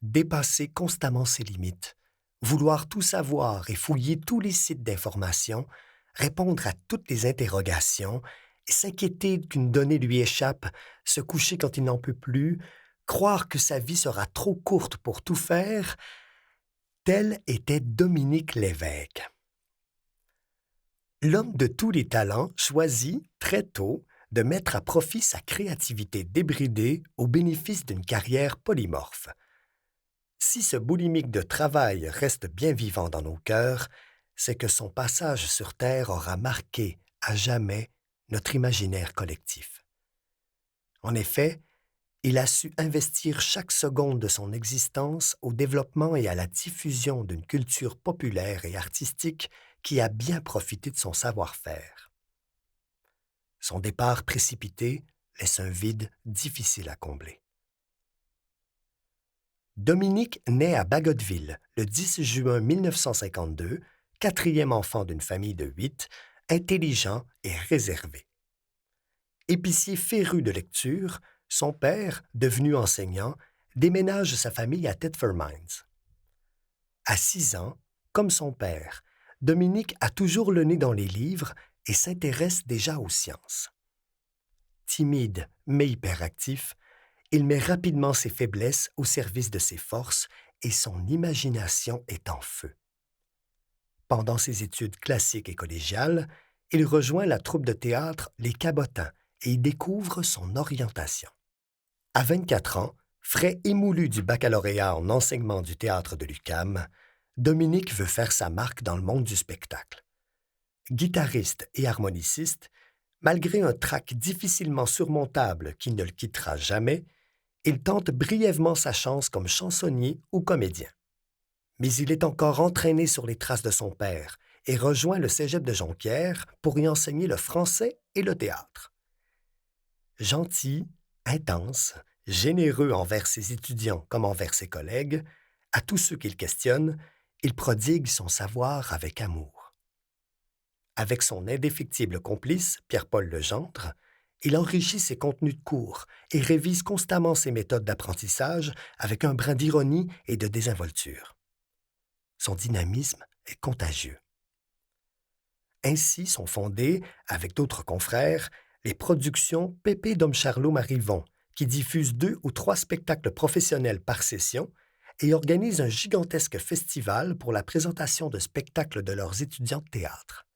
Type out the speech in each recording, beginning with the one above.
Dépasser constamment ses limites, vouloir tout savoir et fouiller tous les sites d'information, répondre à toutes les interrogations, s'inquiéter qu'une donnée lui échappe, se coucher quand il n'en peut plus, croire que sa vie sera trop courte pour tout faire, tel était Dominique Lévesque. L'homme de tous les talents choisit, très tôt, de mettre à profit sa créativité débridée au bénéfice d'une carrière polymorphe. Si ce boulimique de travail reste bien vivant dans nos cœurs, c'est que son passage sur Terre aura marqué à jamais notre imaginaire collectif. En effet, il a su investir chaque seconde de son existence au développement et à la diffusion d'une culture populaire et artistique qui a bien profité de son savoir-faire. Son départ précipité laisse un vide difficile à combler. Dominique naît à Bagotville le 10 juin 1952, quatrième enfant d'une famille de 8, intelligent et réservé. Épicier féru de lecture, son père, devenu enseignant, déménage sa famille à Thetford Mines. À 6 ans, comme son père, Dominique a toujours le nez dans les livres et s'intéresse déjà aux sciences. Timide mais hyperactif, il met rapidement ses faiblesses au service de ses forces et son imagination est en feu. Pendant ses études classiques et collégiales, il rejoint la troupe de théâtre Les Cabotins et y découvre son orientation. À 24 ans, frais émoulu du baccalauréat en enseignement du théâtre de l'UQAM, Dominique veut faire sa marque dans le monde du spectacle. Guitariste et harmoniciste, malgré un trac difficilement surmontable qui ne le quittera jamais, il tente brièvement sa chance comme chansonnier ou comédien. Mais il est encore entraîné sur les traces de son père et rejoint le cégep de Jonquière pour y enseigner le français et le théâtre. Gentil, intense, généreux envers ses étudiants comme envers ses collègues, à tous ceux qu'il questionne, il prodigue son savoir avec amour. Avec son indéfectible complice, Pierre-Paul Legendre, il enrichit ses contenus de cours et révise constamment ses méthodes d'apprentissage avec un brin d'ironie et de désinvolture. Son dynamisme est contagieux. Ainsi sont fondées, avec d'autres confrères, les productions Pépé Dom Charlot Marivon, qui diffusent 2 ou 3 spectacles professionnels par session et organisent un gigantesque festival pour la présentation de spectacles de leurs étudiants de théâtre.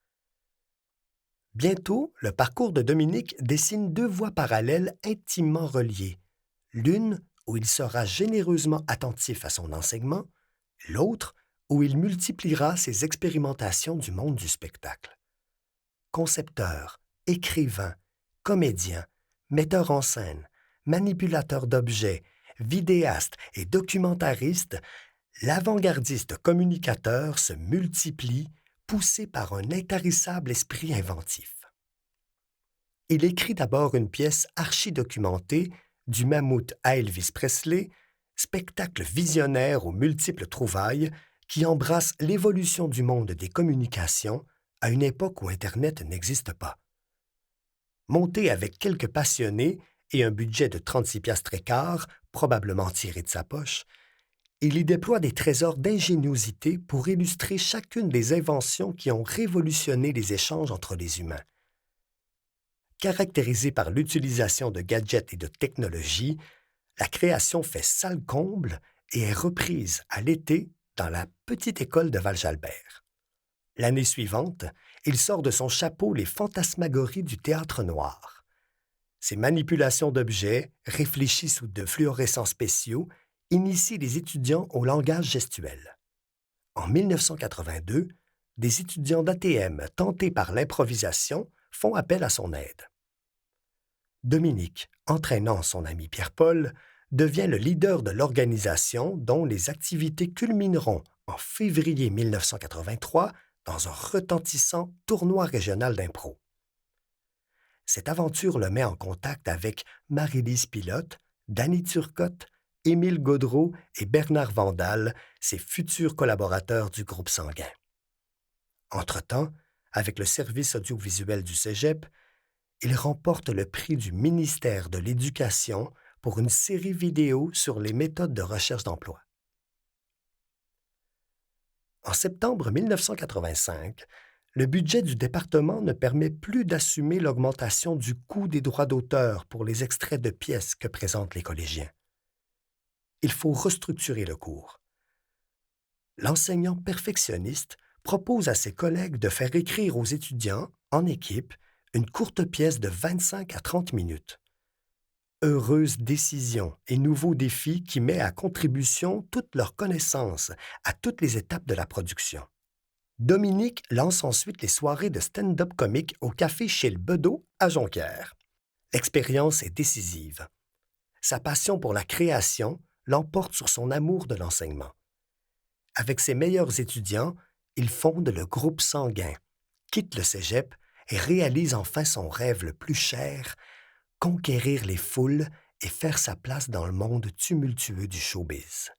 Bientôt, le parcours de Dominique dessine 2 voies parallèles intimement reliées. L'une où il sera généreusement attentif à son enseignement, l'autre où il multipliera ses expérimentations du monde du spectacle. Concepteur, écrivain, comédien, metteur en scène, manipulateur d'objets, vidéaste et documentariste, l'avant-gardiste communicateur se multiplie, poussé par un intarissable esprit inventif. Il écrit d'abord une pièce archi-documentée, du mammouth à Elvis Presley, spectacle visionnaire aux multiples trouvailles qui embrasse l'évolution du monde des communications à une époque où Internet n'existe pas. Monté avec quelques passionnés et un budget de 36 piastres et quart, probablement tiré de sa poche, il y déploie des trésors d'ingéniosité pour illustrer chacune des inventions qui ont révolutionné les échanges entre les humains. Caractérisée par l'utilisation de gadgets et de technologies, la création fait salle comble et est reprise à l'été dans la petite école de Val-Jalbert. L'année suivante, il sort de son chapeau les fantasmagories du théâtre noir. Ses manipulations d'objets, réfléchies sous de fluorescents spéciaux, initient les étudiants au langage gestuel. En 1982, des étudiants d'ATM tentés par l'improvisation font appel à son aide. Dominique, entraînant son ami Pierre-Paul, devient le leader de l'organisation dont les activités culmineront en février 1983 dans un retentissant tournoi régional d'impro. Cette aventure le met en contact avec Marie-Lise Pilote, Danny Turcotte, Émile Gaudreau et Bernard Vandal, ses futurs collaborateurs du groupe sanguin. Entre-temps, avec le service audiovisuel du Cégep, il remporte le prix du ministère de l'Éducation pour une série vidéo sur les méthodes de recherche d'emploi. En septembre 1985, le budget du département ne permet plus d'assumer l'augmentation du coût des droits d'auteur pour les extraits de pièces que présentent les collégiens. Il faut restructurer le cours. L'enseignant perfectionniste propose à ses collègues de faire écrire aux étudiants, en équipe, une courte pièce de 25 à 30 minutes. Heureuse décision et nouveau défi qui met à contribution toutes leurs connaissances à toutes les étapes de la production. Dominique lance ensuite les soirées de stand-up comique au café chez le Bedeau à Jonquière. L'expérience est décisive. Sa passion pour la création l'emporte sur son amour de l'enseignement. Avec ses meilleurs étudiants, il fonde le groupe Sanguin, quitte le cégep et réalise enfin son rêve le plus cher, conquérir les foules et faire sa place dans le monde tumultueux du showbiz.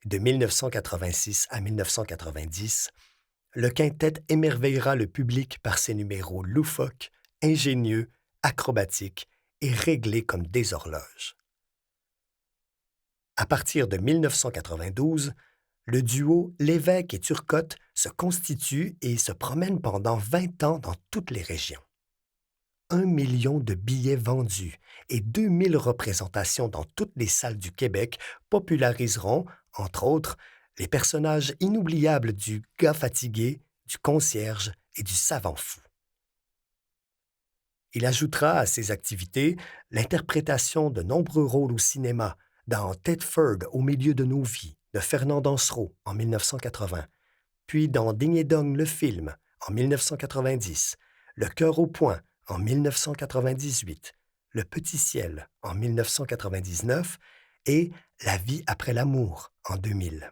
De 1986 à 1990, le quintet émerveillera le public par ses numéros loufoques, ingénieux, acrobatiques et réglés comme des horloges. À partir de 1992, le duo Lévesque et Turcotte se constitue et se promène pendant 20 ans dans toutes les régions. 1 million de billets vendus et 2000 représentations dans toutes les salles du Québec populariseront, entre autres, les personnages inoubliables du gars fatigué, du concierge et du savant fou. Il ajoutera à ses activités l'interprétation de nombreux rôles au cinéma, dans Tedford au milieu de nos vies, de Fernand Dansereau en 1980, puis dans Ding et Dong le film en 1990, Le cœur au poing en 1998, Le petit ciel en 1999 et La vie après l'amour en 2000.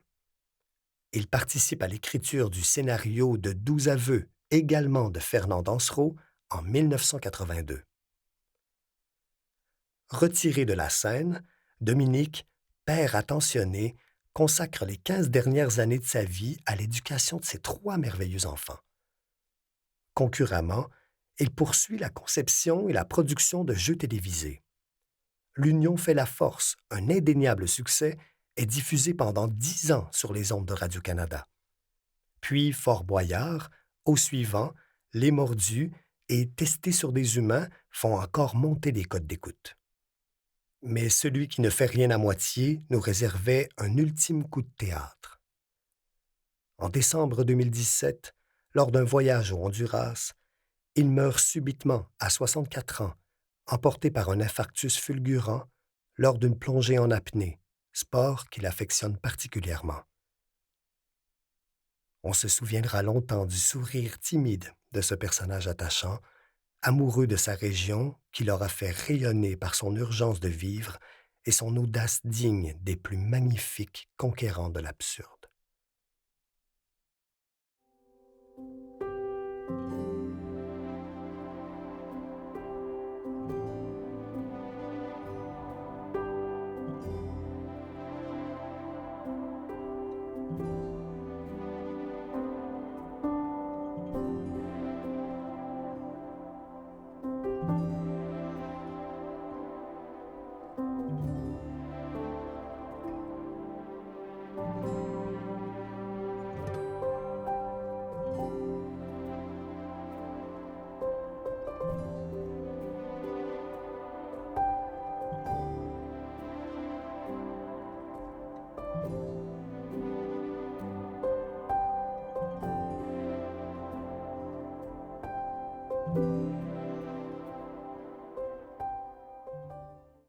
Il participe à l'écriture du scénario de 12 aveux, également de Fernand Dansereau, en 1982. Retiré de la scène, Dominique, père attentionné, consacre les 15 dernières années de sa vie à l'éducation de ses 3 merveilleux enfants. Concurremment, il poursuit la conception et la production de jeux télévisés. L'Union fait la force, un indéniable succès, est diffusé pendant 10 ans sur les ondes de Radio-Canada. Puis Fort Boyard, Au suivant, Les Mordus et Testé sur des humains font encore monter les codes d'écoute. Mais celui qui ne fait rien à moitié nous réservait un ultime coup de théâtre. En décembre 2017, lors d'un voyage au Honduras, il meurt subitement à 64 ans, emporté par un infarctus fulgurant lors d'une plongée en apnée, sport qu'il affectionne particulièrement. On se souviendra longtemps du sourire timide de ce personnage attachant, amoureux de sa région qui l'aura fait rayonner par son urgence de vivre et son audace digne des plus magnifiques conquérants de l'absurde.